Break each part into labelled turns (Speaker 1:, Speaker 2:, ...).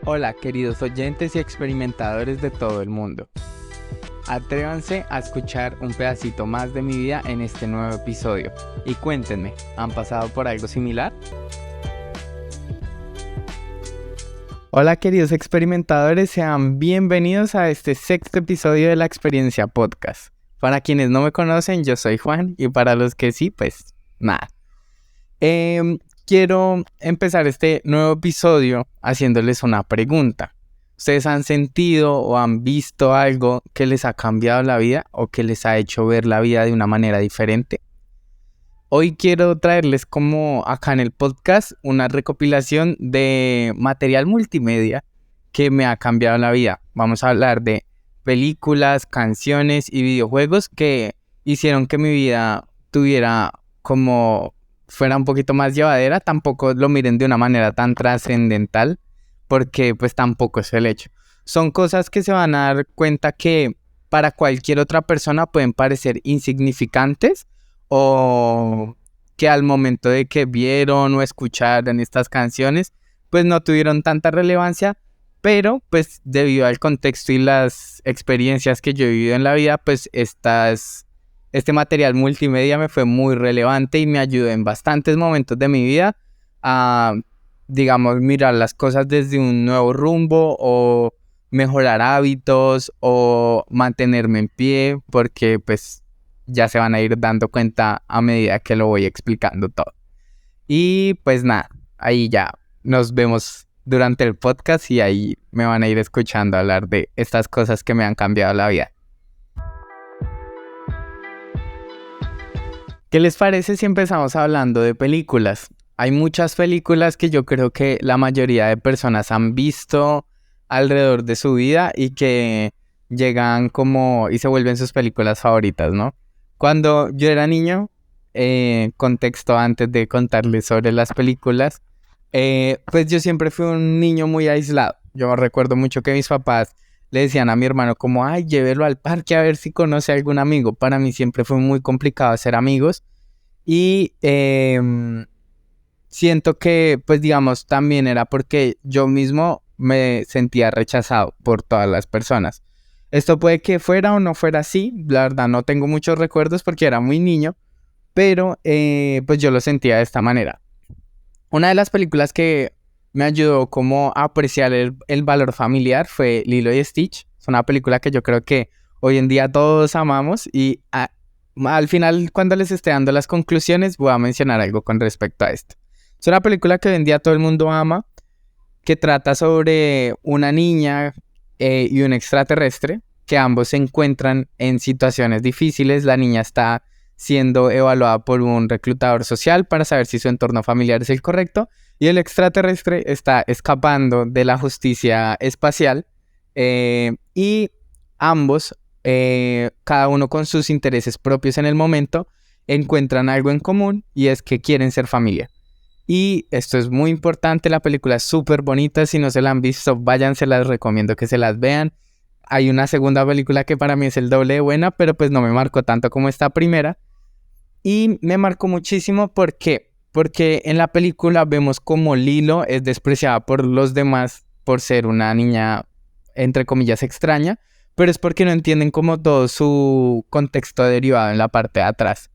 Speaker 1: Hola, queridos oyentes y experimentadores de todo el mundo. Atrévanse a escuchar un pedacito más de mi vida en este nuevo episodio. Y cuéntenme, ¿han pasado por algo similar? Hola, queridos experimentadores, sean bienvenidos a este sexto episodio de La Experiencia Podcast. Para quienes no me conocen, yo soy Juan, y para los que sí, pues nada. Quiero empezar este nuevo episodio haciéndoles una pregunta. ¿Ustedes han sentido o han visto algo que les ha cambiado la vida o que les ha hecho ver la vida de una manera diferente? Hoy quiero traerles como acá en el podcast una recopilación de material multimedia que me ha cambiado la vida. Vamos a hablar de películas, canciones y videojuegos que hicieron que mi vida tuviera como fuera un poquito más llevadera. Tampoco lo miren de una manera tan trascendental, porque pues tampoco es el hecho. Son cosas que se van a dar cuenta que para cualquier otra persona pueden parecer insignificantes, o que al momento de que vieron o escucharon estas canciones pues no tuvieron tanta relevancia, pero pues debido al contexto y las experiencias que yo he vivido en la vida, pues este material multimedia me fue muy relevante y me ayudó en bastantes momentos de mi vida a, digamos, mirar las cosas desde un nuevo rumbo o mejorar hábitos o mantenerme en pie, porque pues ya se van a ir dando cuenta a medida que lo voy explicando todo. Y pues nada, ahí ya nos vemos durante el podcast y ahí me van a ir escuchando hablar de estas cosas que me han cambiado la vida. ¿Qué les parece si empezamos hablando de películas? Hay muchas películas que yo creo que la mayoría de personas han visto alrededor de su vida y que llegan como y se vuelven sus películas favoritas, ¿no? Cuando yo era niño, contexto antes de contarles sobre las películas, pues yo siempre fui un niño muy aislado. Yo recuerdo mucho que mis papás le decían a mi hermano como, ay, llévelo al parque a ver si conoce a algún amigo. Para mí siempre fue muy complicado hacer amigos y siento que, pues digamos, también era porque yo mismo me sentía rechazado por todas las personas. Esto puede que fuera o no fuera así, la verdad no tengo muchos recuerdos porque era muy niño, pero pues yo lo sentía de esta manera. Una de las películas que me ayudó como a apreciar el valor familiar fue Lilo y Stitch. Es una película que yo creo que hoy en día todos amamos y al final, cuando les esté dando las conclusiones, voy a mencionar algo con respecto a esto. Es una película que hoy en día todo el mundo ama, que trata sobre una niña y un extraterrestre, que ambos se encuentran en situaciones difíciles. La niña está siendo evaluada por un reclutador social para saber si su entorno familiar es el correcto, y el extraterrestre está escapando de la justicia espacial, y ambos, cada uno con sus intereses propios en el momento, encuentran algo en común, y es que quieren ser familia. Y esto es muy importante, la película es súper bonita. Si no se la han visto, váyanse, las recomiendo que se las vean. Hay una segunda película que para mí es el doble de buena, pero pues no me marcó tanto como esta primera. Y me marcó muchísimo porque en la película vemos como Lilo es despreciada por los demás por ser una niña, entre comillas, extraña, pero es porque no entienden como todo su contexto derivado en la parte de atrás.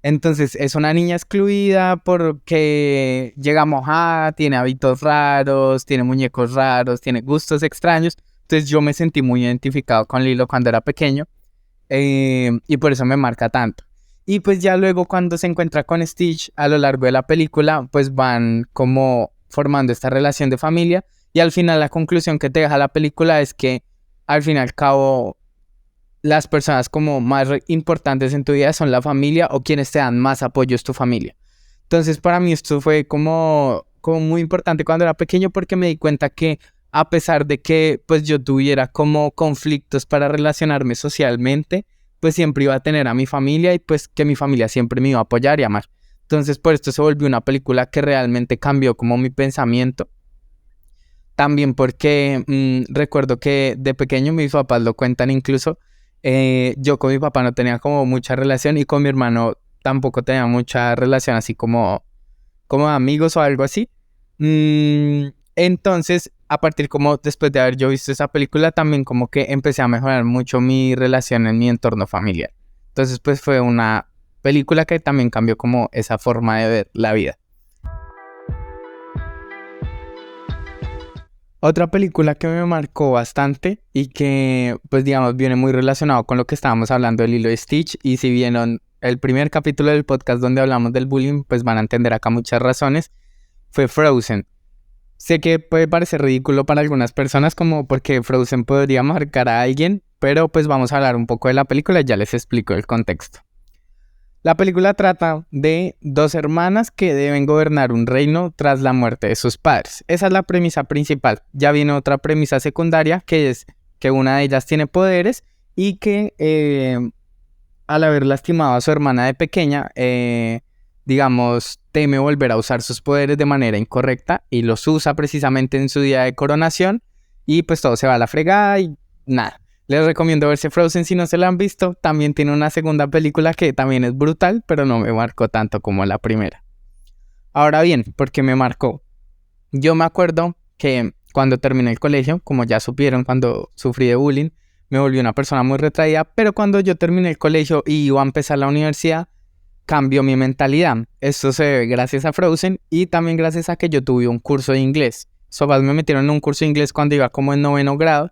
Speaker 1: Entonces es una niña excluida porque llega mojada, tiene hábitos raros, tiene muñecos raros, tiene gustos extraños. Entonces yo me sentí muy identificado con Lilo cuando era pequeño, y por eso me marca tanto. Y pues ya luego cuando se encuentra con Stitch a lo largo de la película, pues van como formando esta relación de familia, y al final la conclusión que te deja la película es que al fin y al cabo las personas como más importantes en tu vida son la familia, o quienes te dan más apoyo es tu familia. Entonces para mí esto fue como muy importante cuando era pequeño, porque me di cuenta que a pesar de que pues yo tuviera como conflictos para relacionarme socialmente, pues siempre iba a tener a mi familia, y pues que mi familia siempre me iba a apoyar y amar. Entonces por esto se volvió una película que realmente cambió como mi pensamiento. También porque recuerdo que de pequeño mis papás lo cuentan incluso, yo con mi papá no tenía como mucha relación, y con mi hermano tampoco tenía mucha relación así como amigos o algo así. Entonces a partir como después de haber yo visto esa película, también como que empecé a mejorar mucho mi relación en mi entorno familiar. Entonces pues fue una película que también cambió como esa forma de ver la vida. Otra película que me marcó bastante y que pues digamos viene muy relacionado con lo que estábamos hablando del Lilo y Stitch, y si vieron el primer capítulo del podcast donde hablamos del bullying, pues van a entender acá muchas razones, fue Frozen. Sé que puede parecer ridículo para algunas personas como porque Frozen podría marcar a alguien, pero pues vamos a hablar un poco de la película y ya les explico el contexto. La película trata de dos hermanas que deben gobernar un reino tras la muerte de sus padres. Esa es la premisa principal. Ya viene otra premisa secundaria, que es que una de ellas tiene poderes y que al haber lastimado a su hermana de pequeña, digamos, teme volver a usar sus poderes de manera incorrecta y los usa precisamente en su día de coronación y pues todo se va a la fregada y nada. Les recomiendo verse Frozen si no se la han visto. También tiene una segunda película que también es brutal, pero no me marcó tanto como la primera. Ahora bien, ¿por qué me marcó? Yo me acuerdo que cuando terminé el colegio, como ya supieron, cuando sufrí de bullying, me volví una persona muy retraída, pero cuando yo terminé el colegio y iba a empezar la universidad, cambió mi mentalidad. Esto se debe gracias a Frozen y también gracias a que yo tuve un curso de inglés. Sobas me metieron en un curso de inglés cuando iba como en 9º grado.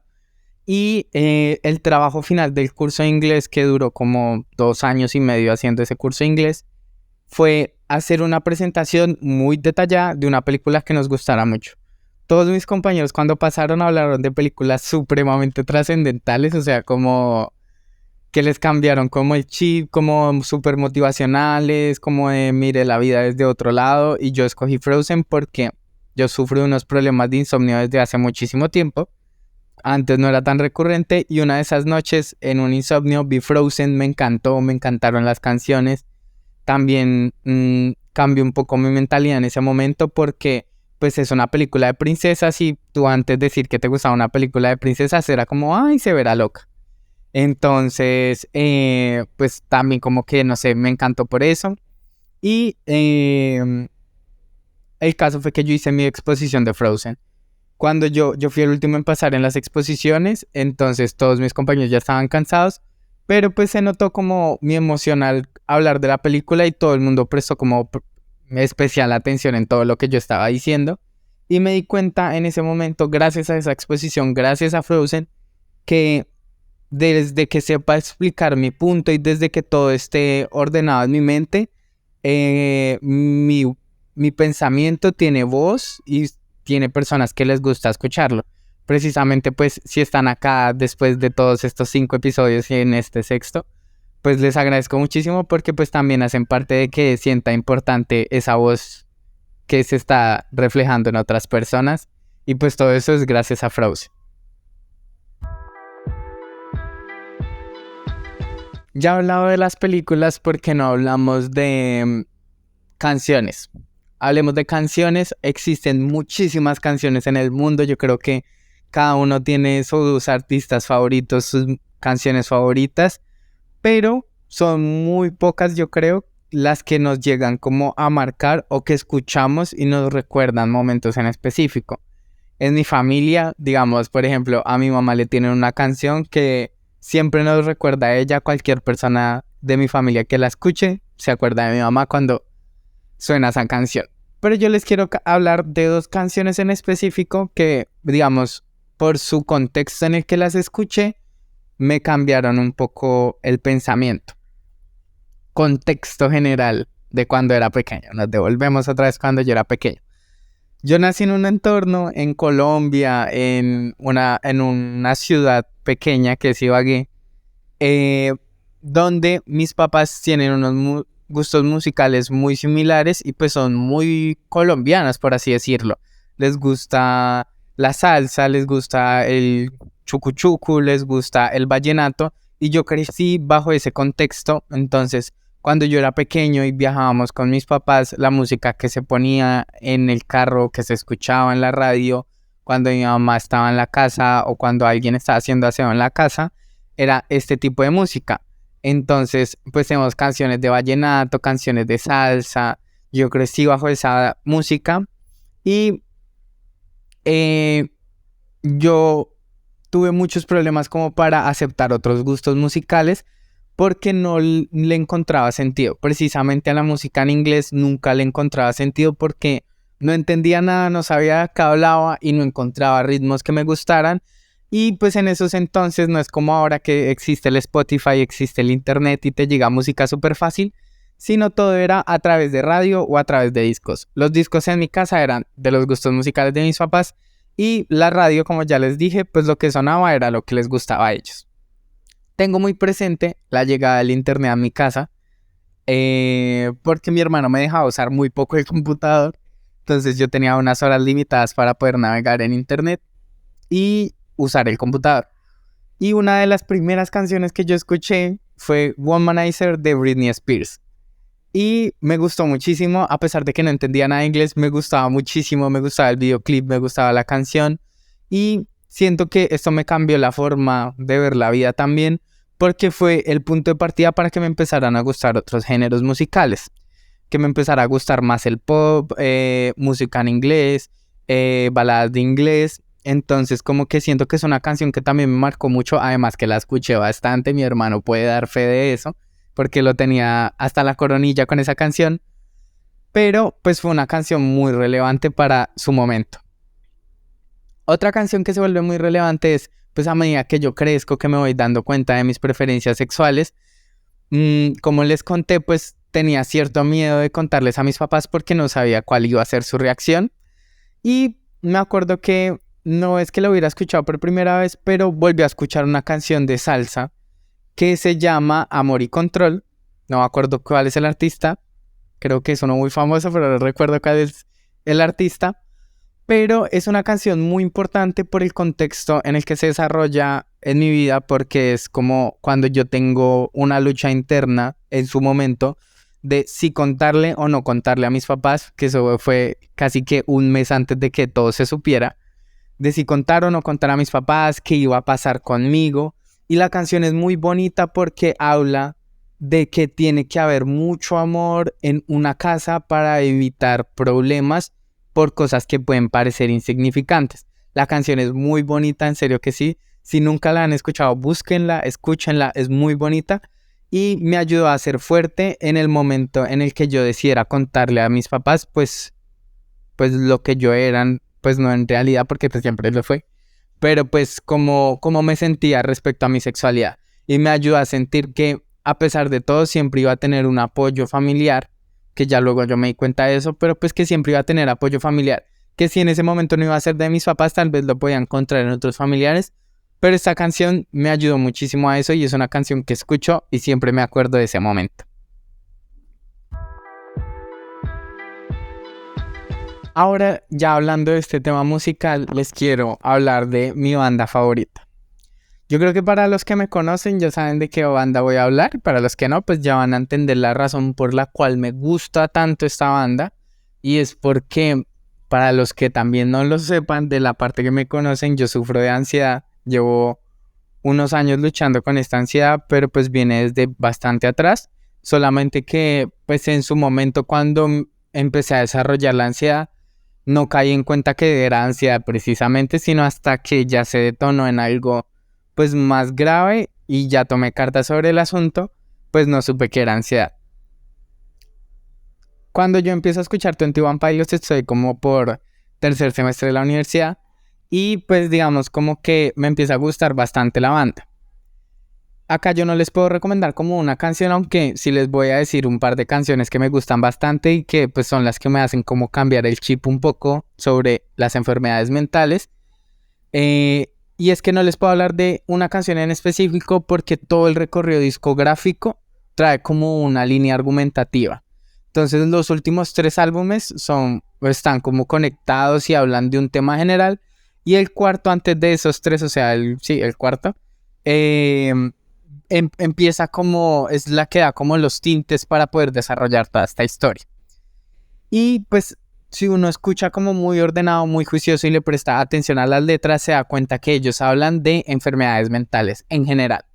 Speaker 1: Y el trabajo final del curso de inglés, que duró como 2 años y medio haciendo ese curso de inglés, fue hacer una presentación muy detallada de una película que nos gustara mucho. Todos mis compañeros cuando pasaron hablaron de películas supremamente trascendentales, o sea, como que les cambiaron como el chip, como súper motivacionales, como de mire la vida desde otro lado. Y yo escogí Frozen porque yo sufro de unos problemas de insomnio desde hace muchísimo tiempo. Antes no era tan recurrente y una de esas noches en un insomnio vi Frozen, me encantó, me encantaron las canciones. También cambió un poco mi mentalidad en ese momento porque pues es una película de princesas y tú antes de decir que te gustaba una película de princesas era como, ay, se verá loca. Entonces, pues también como que, no sé, me encantó por eso. Y el caso fue que yo hice mi exposición de Frozen. Cuando yo fui el último en pasar en las exposiciones, entonces todos mis compañeros ya estaban cansados, pero pues se notó como mi emoción al hablar de la película y todo el mundo prestó como especial atención en todo lo que yo estaba diciendo. Y me di cuenta en ese momento, gracias a esa exposición, gracias a Frozen, que desde que sepa explicar mi punto y desde que todo esté ordenado en mi mente, mi pensamiento tiene voz y tiene personas que les gusta escucharlo. Precisamente pues si están acá después de todos estos 5 episodios y en este sexto, pues les agradezco muchísimo porque pues también hacen parte de que sienta importante esa voz que se está reflejando en otras personas y pues todo eso es gracias a Frozen. Ya he hablado de las películas, ¿por qué no hablamos de canciones? Hablemos de canciones. Existen muchísimas canciones en el mundo. Yo creo que cada uno tiene sus artistas favoritos, sus canciones favoritas, pero son muy pocas, yo creo, las que nos llegan como a marcar o que escuchamos y nos recuerdan momentos en específico. En mi familia, digamos, por ejemplo, a mi mamá le tienen una canción que siempre nos recuerda a ella. Cualquier persona de mi familia que la escuche se acuerda de mi mamá cuando suena esa canción. Pero yo les quiero hablar de 2 canciones en específico que, digamos, por su contexto en el que las escuché, me cambiaron un poco el pensamiento. Contexto general de cuando era pequeño. Nos devolvemos otra vez cuando yo era pequeño. Yo nací en un entorno en Colombia, en una ciudad pequeña que es Ibagué, donde mis papás tienen unos gustos musicales muy similares y pues son muy colombianos, por así decirlo. Les gusta la salsa, les gusta el chucu, les gusta el vallenato y yo crecí bajo ese contexto. Entonces, cuando yo era pequeño y viajábamos con mis papás, la música que se ponía en el carro, que se escuchaba en la radio, cuando mi mamá estaba en la casa o cuando alguien estaba haciendo aseo en la casa, era este tipo de música. Entonces, pues tenemos canciones de vallenato, canciones de salsa. Yo crecí bajo esa música y yo tuve muchos problemas como para aceptar otros gustos musicales porque no le encontraba sentido. Precisamente a la música en inglés nunca le encontraba sentido porque no entendía nada, no sabía de qué hablaba y no encontraba ritmos que me gustaran. Y pues en esos entonces no es como ahora que existe el Spotify, existe el internet y te llega música súper fácil, sino todo era a través de radio o a través de discos. Los discos en mi casa eran de los gustos musicales de mis papás y la radio, como ya les dije, pues lo que sonaba era lo que les gustaba a ellos. Tengo muy presente la llegada del internet a mi casa porque mi hermano me dejaba usar muy poco el computador. Entonces yo tenía unas horas limitadas para poder navegar en internet y usar el computador. Y una de las primeras canciones que yo escuché fue Womanizer de Britney Spears. Y me gustó muchísimo, a pesar de que no entendía nada de inglés, me gustaba muchísimo, me gustaba el videoclip, me gustaba la canción. Y siento que esto me cambió la forma de ver la vida también, porque fue el punto de partida para que me empezaran a gustar otros géneros musicales. Que me empezara a gustar más el pop, música en inglés, baladas de inglés. Entonces como que siento que es una canción que también me marcó mucho, además que la escuché bastante, mi hermano puede dar fe de eso, porque lo tenía hasta la coronilla con esa canción, pero pues fue una canción muy relevante para su momento. Otra canción que se vuelve muy relevante es, pues a medida que yo crezco, que me voy dando cuenta de mis preferencias sexuales, como les conté, pues tenía cierto miedo de contarles a mis papás porque no sabía cuál iba a ser su reacción. Y me acuerdo que no es que lo hubiera escuchado por primera vez, pero volví a escuchar una canción de salsa que se llama Amor y Control. No me acuerdo cuál es el artista. Creo que es uno muy famoso, pero no recuerdo cuál es el artista. Pero es una canción muy importante por el contexto en el que se desarrolla en mi vida, porque es como cuando yo tengo una lucha interna en su momento de si contarle o no contarle a mis papás, que eso fue casi que un mes antes de que todo se supiera, de si contar o no contar a mis papás, qué iba a pasar conmigo. Y la canción es muy bonita porque habla de que tiene que haber mucho amor en una casa para evitar problemas por cosas que pueden parecer insignificantes. La canción es muy bonita, en serio que sí. Si nunca la han escuchado, búsquenla, escúchenla, es muy bonita. Y me ayudó a ser fuerte en el momento en el que yo decidiera contarle a mis papás, pues lo que yo eran, pues no en realidad, porque pues siempre lo fue, pero pues como me sentía respecto a mi sexualidad. Y me ayudó a sentir que a pesar de todo siempre iba a tener un apoyo familiar, que ya luego yo me di cuenta de eso, pero pues que siempre iba a tener apoyo familiar, que si en ese momento no iba a ser de mis papás, tal vez lo podía encontrar en otros familiares. Pero esta canción me ayudó muchísimo a eso y es una canción que escucho y siempre me acuerdo de ese momento. Ahora, ya hablando de este tema musical, les quiero hablar de mi banda favorita. Yo creo que para los que me conocen ya saben de qué banda voy a hablar. Para los que no, pues ya van a entender la razón por la cual me gusta tanto esta banda. Y es porque, para los que también no lo sepan, de la parte que me conocen, yo sufro de ansiedad. Llevo unos años luchando con esta ansiedad, pero pues viene desde bastante atrás. Solamente que, pues en su momento cuando empecé a desarrollar la ansiedad, no caí en cuenta que era ansiedad precisamente, sino hasta que ya se detonó en algo pues más grave y ya tomé cartas sobre el asunto, pues no supe que era ansiedad. Cuando yo empiezo a escuchar 21 Pilots estoy como por tercer semestre de la universidad y pues digamos como que me empieza a gustar bastante la banda. Acá yo no les puedo recomendar como una canción, aunque sí les voy a decir un par de canciones que me gustan bastante y que pues son las que me hacen como cambiar el chip un poco sobre las enfermedades mentales. Y es que no les puedo hablar de una canción en específico porque todo el recorrido discográfico trae como una línea argumentativa. Entonces los últimos 3 álbumes están como conectados y hablan de un tema general. Y el cuarto antes de esos 3, o sea, el cuarto, eh, empieza como, es la que da como los tintes para poder desarrollar toda esta historia. Y pues si uno escucha como muy ordenado, muy juicioso y le presta atención a las letras, se da cuenta que ellos hablan de enfermedades mentales en general.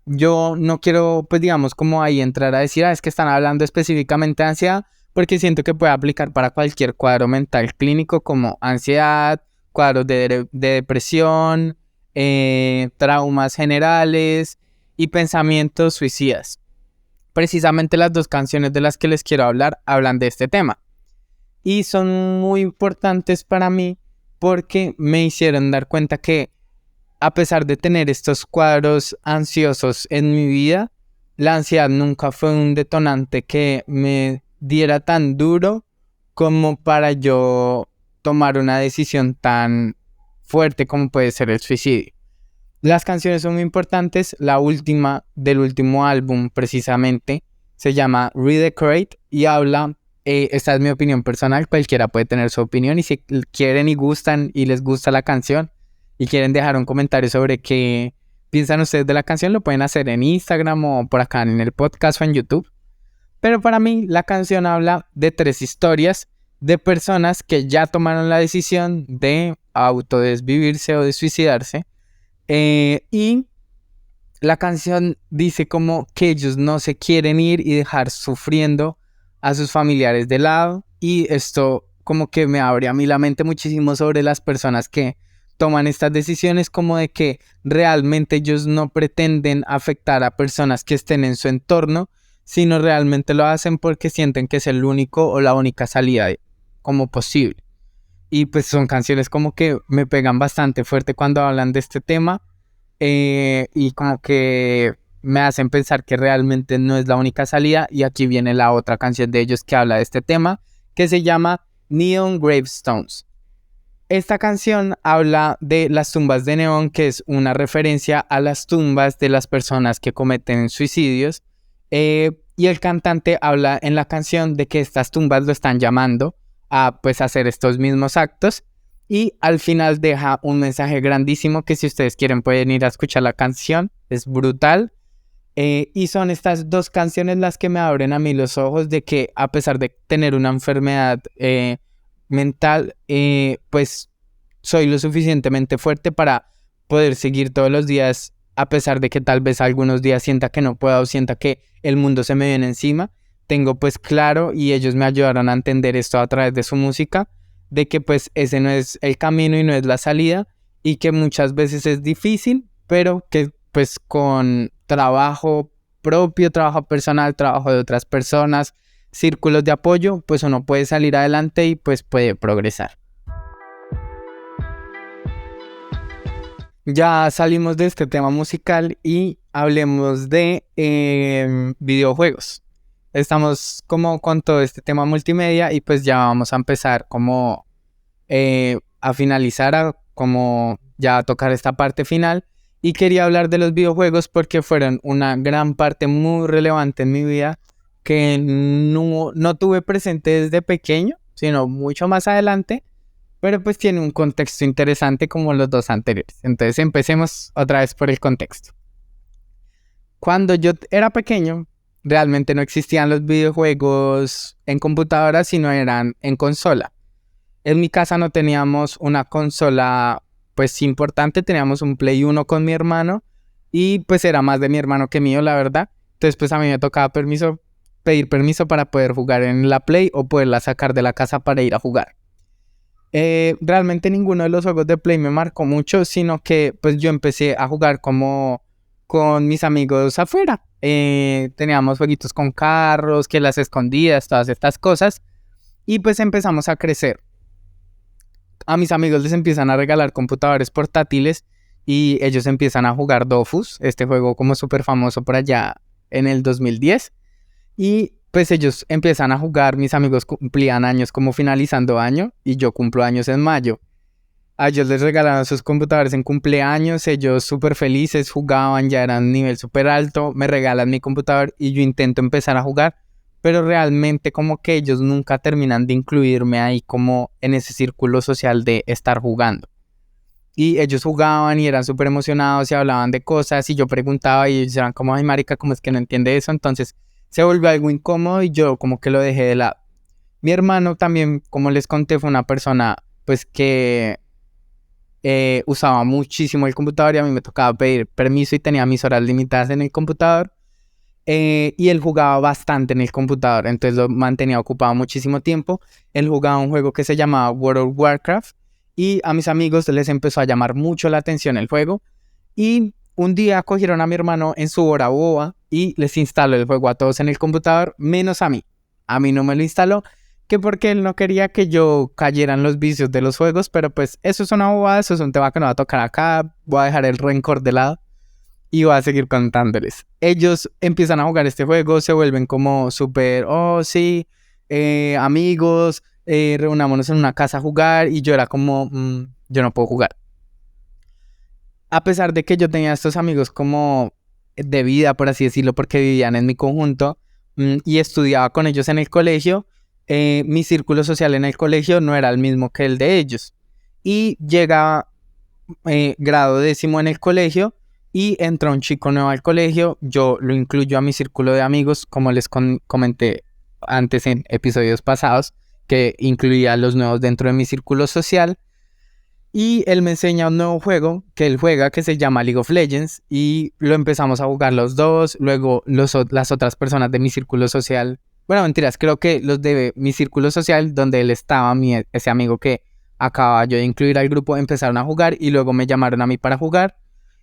Speaker 1: Yo no quiero, pues digamos, como ahí entrar a decir, es que están hablando específicamente de ansiedad, porque siento que puede aplicar para cualquier cuadro mental clínico como ansiedad, cuadros de depresión, traumas generales y pensamientos suicidas. Precisamente las dos canciones de las que les quiero hablar hablan de este tema y son muy importantes para mí porque me hicieron dar cuenta que a pesar de tener estos cuadros ansiosos en mi vida, la ansiedad nunca fue un detonante que me diera tan duro como para yo tomar una decisión tan fuerte como puede ser el suicidio. Las canciones son muy importantes. La última del último álbum precisamente se llama Redecorate y habla, esta es mi opinión personal, cualquiera puede tener su opinión y si quieren y gustan y les gusta la canción y quieren dejar un comentario sobre qué piensan ustedes de la canción, lo pueden hacer en Instagram o por acá en el podcast o en YouTube. Pero para mí la canción habla de 3 historias de personas que ya tomaron la decisión de autodesvivirse o de suicidarse. Y la canción dice como que ellos no se quieren ir y dejar sufriendo a sus familiares de lado. Y esto como que me abre a mí la mente muchísimo sobre las personas que toman estas decisiones, como de que realmente ellos no pretenden afectar a personas que estén en su entorno, sino realmente lo hacen porque sienten que es el único o la única salida como posible. Y pues son canciones como que me pegan bastante fuerte cuando hablan de este tema, y como que me hacen pensar que realmente no es la única salida. Y aquí viene la otra canción de ellos que habla de este tema, que se llama Neon Gravestones. Esta canción habla de las tumbas de neón, que es una referencia a las tumbas de las personas que cometen suicidios, y el cantante habla en la canción de que estas tumbas lo están llamando a pues hacer estos mismos actos, y al final deja un mensaje grandísimo que si ustedes quieren pueden ir a escuchar la canción, es brutal. Y son estas 2 canciones las que me abren a mí los ojos de que a pesar de tener una enfermedad mental, pues soy lo suficientemente fuerte para poder seguir todos los días, a pesar de que tal vez algunos días sienta que no puedo o sienta que el mundo se me viene encima. Tengo pues claro, y ellos me ayudaron a entender esto a través de su música, de que pues ese no es el camino y no es la salida, y que muchas veces es difícil, pero que pues con trabajo propio, trabajo personal, trabajo de otras personas, círculos de apoyo, pues uno puede salir adelante y pues puede progresar. Ya salimos de este tema musical y hablemos de videojuegos. Estamos como con todo este tema multimedia y pues ya vamos a empezar como a finalizar, a como ya a tocar esta parte final. Y quería hablar de los videojuegos porque fueron una gran parte muy relevante en mi vida que no tuve presente desde pequeño, sino mucho más adelante, pero pues tiene un contexto interesante como los 2 anteriores. Entonces empecemos otra vez por el contexto. Cuando yo era pequeño, realmente no existían los videojuegos en computadora, sino eran en consola. En mi casa no teníamos una consola pues importante, teníamos un Play 1 con mi hermano y pues era más de mi hermano que mío, la verdad. Entonces pues a mí me tocaba pedir permiso para poder jugar en la Play o poderla sacar de la casa para ir a jugar. Realmente ninguno de los juegos de Play me marcó mucho, sino que pues yo empecé a jugar como con mis amigos afuera. Teníamos jueguitos con carros, que las escondidas, todas estas cosas, y pues empezamos a crecer. A mis amigos les empiezan a regalar computadores portátiles y ellos empiezan a jugar Dofus, este juego como súper famoso por allá en el 2010. Y pues ellos empiezan a jugar, mis amigos cumplían años como finalizando año y yo cumplo años en mayo. A ellos les regalaron sus computadores en cumpleaños, ellos súper felices, jugaban, ya eran nivel súper alto, me regalan mi computador y yo intento empezar a jugar, pero realmente como que ellos nunca terminan de incluirme ahí como en ese círculo social de estar jugando. Y ellos jugaban y eran súper emocionados y hablaban de cosas y yo preguntaba y ellos eran como, ay marica, ¿cómo es que no entiende eso? Entonces se volvió algo incómodo y yo como que lo dejé de lado. Mi hermano también, como les conté, fue una persona pues que usaba muchísimo el computador y a mí me tocaba pedir permiso y tenía mis horas limitadas en el computador, y él jugaba bastante en el computador, entonces lo mantenía ocupado muchísimo tiempo. Él jugaba un juego que se llamaba World of Warcraft y a mis amigos les empezó a llamar mucho la atención el juego y un día cogieron a mi hermano en su hora boba y les instaló el juego a todos en el computador, menos a mí. A mí no me lo instaló, que porque él no quería que yo cayera en los vicios de los juegos, pero pues eso es una bobada, eso es un tema que no va a tocar acá, voy a dejar el rencor de lado y voy a seguir contándoles. Ellos empiezan a jugar este juego, se vuelven como súper, oh sí, amigos, reunámonos en una casa a jugar y yo era como, yo no puedo jugar. A pesar de que yo tenía estos amigos como de vida, por así decirlo, porque vivían en mi conjunto y estudiaba con ellos en el colegio, mi círculo social en el colegio no era el mismo que el de ellos. Y llega grado 10º en el colegio y entra un chico nuevo al colegio, yo lo incluyo a mi círculo de amigos, como les comenté antes en episodios pasados, que incluía a los nuevos dentro de mi círculo social. Y él me enseña un nuevo juego que él juega que se llama League of Legends y lo empezamos a jugar los dos, luego las otras personas de mi círculo social, bueno, mentiras, creo que los de mi círculo social donde él estaba, ese amigo que acababa yo de incluir al grupo, empezaron a jugar y luego me llamaron a mí para jugar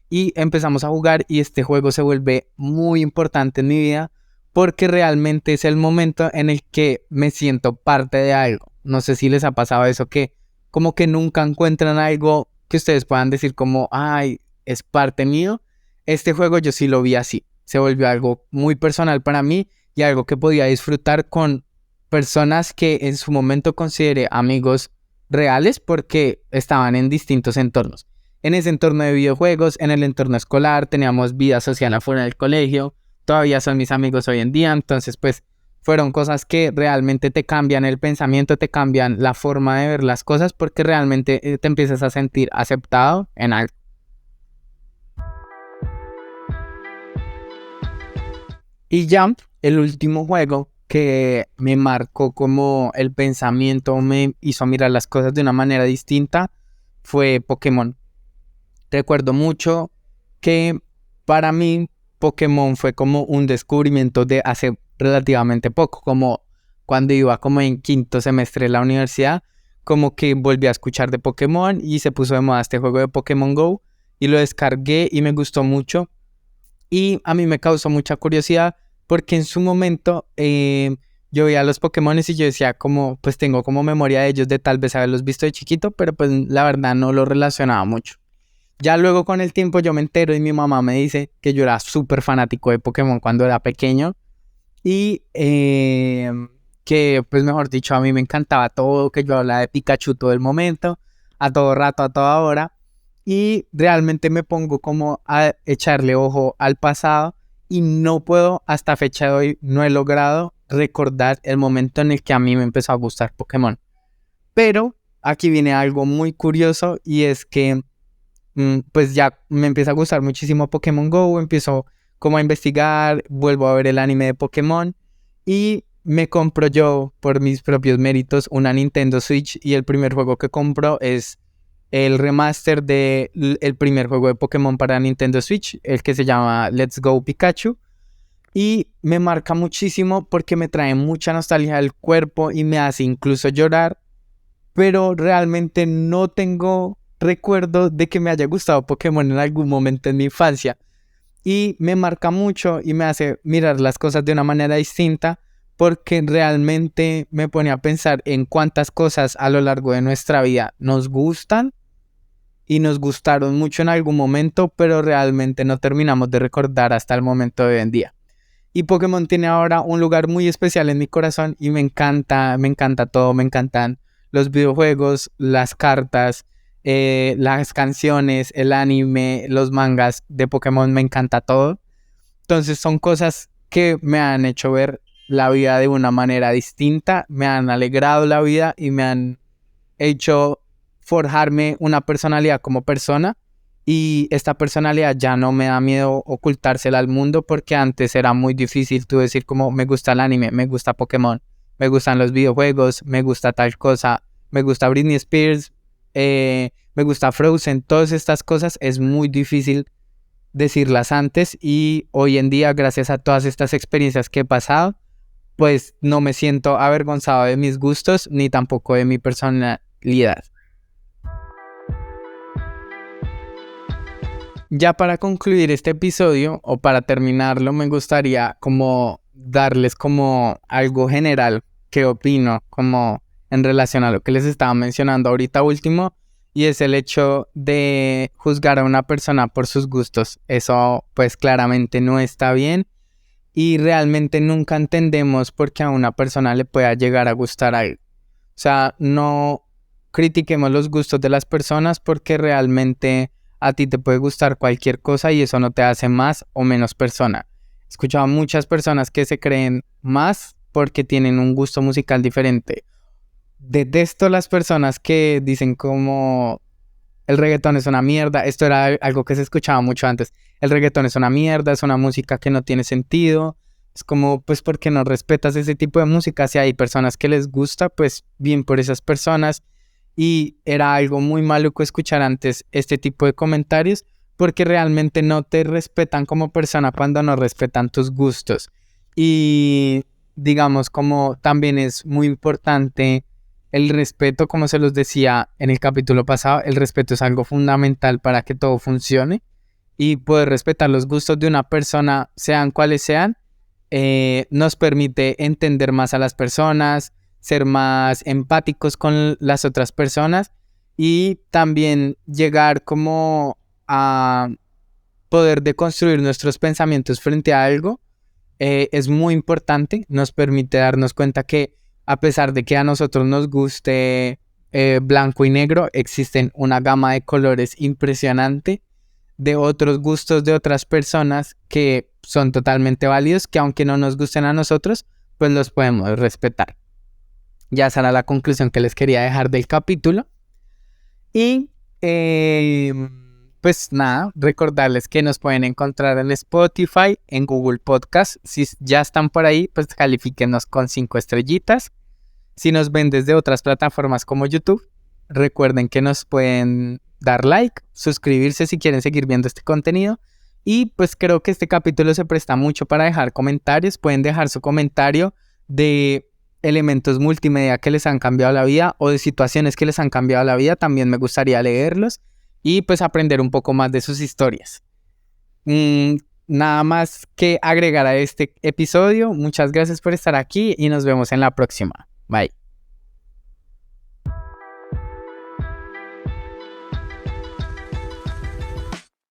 Speaker 1: y empezamos a jugar y este juego se vuelve muy importante en mi vida porque realmente es el momento en el que me siento parte de algo. No sé si les ha pasado eso que como que nunca encuentran algo que ustedes puedan decir como, ay, es parte mío. Este juego yo sí lo vi así. Se volvió algo muy personal para mí y algo que podía disfrutar con personas que en su momento consideré amigos reales porque estaban en distintos entornos. En ese entorno de videojuegos, en el entorno escolar, teníamos vida social afuera del colegio, todavía son mis amigos hoy en día, entonces pues fueron cosas que realmente te cambian el pensamiento, te cambian la forma de ver las cosas porque realmente te empiezas a sentir aceptado en algo. Y ya, el último juego que me marcó como el pensamiento, me hizo mirar las cosas de una manera distinta, fue Pokémon. Recuerdo mucho que para mí Pokémon fue como un descubrimiento de hace relativamente poco, como cuando iba como en quinto semestre de la universidad, como que volví a escuchar de Pokémon y se puso de moda este juego de Pokémon Go y lo descargué y me gustó mucho y a mí me causó mucha curiosidad porque en su momento yo veía los Pokémones y yo decía como pues tengo como memoria de ellos de tal vez haberlos visto de chiquito, pero pues la verdad no lo relacionaba mucho. Ya luego con el tiempo yo me entero y mi mamá me dice que yo era súper fanático de Pokémon cuando era pequeño y que pues mejor dicho a mí me encantaba todo, que yo hablaba de Pikachu todo el momento, a todo rato, a toda hora y realmente me pongo como a echarle ojo al pasado y no puedo, hasta fecha de hoy, no he logrado recordar el momento en el que a mí me empezó a gustar Pokémon. Pero aquí viene algo muy curioso y es que pues ya me empieza a gustar muchísimo Pokémon Go, empiezo como a investigar, vuelvo a ver el anime de Pokémon y me compro yo por mis propios méritos una Nintendo Switch y el primer juego que compro es el remaster del primer juego de Pokémon para Nintendo Switch, el que se llama Let's Go Pikachu y me marca muchísimo porque me trae mucha nostalgia del cuerpo y me hace incluso llorar, pero realmente no tengo recuerdo de que me haya gustado Pokémon en algún momento en mi infancia y me marca mucho y me hace mirar las cosas de una manera distinta porque realmente me pone a pensar en cuántas cosas a lo largo de nuestra vida nos gustan y nos gustaron mucho en algún momento, pero realmente no terminamos de recordar hasta el momento de hoy en día. Y Pokémon tiene ahora un lugar muy especial en mi corazón y me encanta todo, me encantan los videojuegos, las cartas, las canciones, el anime, los mangas de Pokémon, me encanta todo. Entonces son cosas que me han hecho ver la vida de una manera distinta, me han alegrado la vida y me han hecho forjarme una personalidad como persona. Y esta personalidad ya no me da miedo ocultársela al mundo porque antes era muy difícil tú decir como me gusta el anime, me gusta Pokémon, me gustan los videojuegos, me gusta tal cosa, me gusta Britney Spears, me gusta Frozen, todas estas cosas es muy difícil decirlas antes y hoy en día gracias a todas estas experiencias que he pasado pues no me siento avergonzado de mis gustos ni tampoco de mi personalidad. Ya para concluir este episodio o para terminarlo, me gustaría como darles como algo general que opino como en relación a lo que les estaba mencionando ahorita último, y es el hecho de juzgar a una persona por sus gustos. Eso pues claramente no está bien y realmente nunca entendemos por qué a una persona le pueda llegar a gustar algo. O sea, no critiquemos los gustos de las personas porque realmente a ti te puede gustar cualquier cosa y eso no te hace más o menos persona. He escuchado a muchas personas que se creen más porque tienen un gusto musical diferente. Detesto las personas que dicen como el reggaetón es una mierda. Esto era algo que se escuchaba mucho antes. El reggaetón es una mierda, es una música que no tiene sentido. Es como, pues, ¿por qué no respetas ese tipo de música? Si hay personas que les gusta, pues, bien por esas personas. Y era algo muy maluco escuchar antes este tipo de comentarios porque realmente no te respetan como persona cuando no respetan tus gustos. Y digamos, como también es muy importante el respeto, como se los decía en el capítulo pasado, el respeto es algo fundamental para que todo funcione y poder respetar los gustos de una persona, sean cuales sean, nos permite entender más a las personas, ser más empáticos con las otras personas y también llegar como a poder deconstruir nuestros pensamientos frente a algo. Es muy importante, nos permite darnos cuenta que a pesar de que a nosotros nos guste blanco y negro, existen una gama de colores impresionante de otros gustos de otras personas que son totalmente válidos, que aunque no nos gusten a nosotros, pues los podemos respetar. Ya esa era la conclusión que les quería dejar del capítulo. Y pues nada, recordarles que nos pueden encontrar en Spotify, en Google Podcast. Si ya están por ahí, pues califíquenos con 5 estrellitas. Si nos ven desde otras plataformas como YouTube, recuerden que nos pueden dar like, suscribirse si quieren seguir viendo este contenido. Y pues creo que este capítulo se presta mucho para dejar comentarios. Pueden dejar su comentario de elementos multimedia que les han cambiado la vida o de situaciones que les han cambiado la vida. También me gustaría leerlos y pues aprender un poco más de sus historias. Nada más que agregar a este episodio. Muchas gracias por estar aquí y nos vemos en la próxima. Bye.